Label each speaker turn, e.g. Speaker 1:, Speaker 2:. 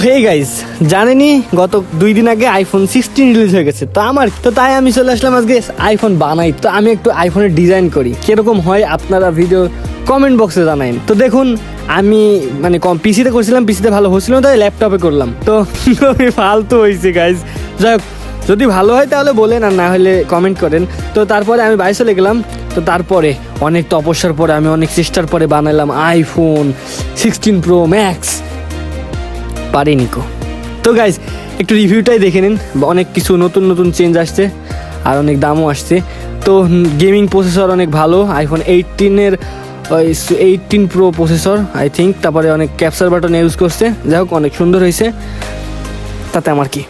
Speaker 1: Hey guys, জানেনি গত 2 দিন আগে আইফোন 16 রিলিজ হয়ে গেছে। তো তাই আমি চলে আসলাম আজকে আইফোন বানাই। তো আমি একটু আইফোনের ডিজাইন করি, কিরকম হয় আপনারা ভিডিও কমেন্ট বক্সে জানাইন। তো দেখুন আমি মানে পিসিতে করছিলাম, পিসিতে ভালো হচ্ছিল না, তাই ল্যাপটপে করলাম। তো খুবই ফালতু হয়েছে গাইস। যাই হোক, যদি ভালো হয় তাহলে বলেন, আর না হলে কমেন্ট করেন। তো তারপরে আমি বাইরে চলে গেলাম। তো তারপরে অনেক তপস্যার পরে আমি অনেক চেষ্টার পরে বানালাম আইফোন 16 প্রো ম্যাক্স। পারিনি কো। তো গাইজ একটু রিভিউটাই দেখে নিন, অনেক কিছু নতুন নতুন চেঞ্জ আসছে আর অনেক দামও আসছে। তো গেমিং প্রসেসর অনেক ভালো, iPhone 18 pro processor I think. তারপরে অনেক ক্যাপচার বাটন ইউজ করছে, যাই হোক অনেক সুন্দর হয়েছে, তাতে আমার কি।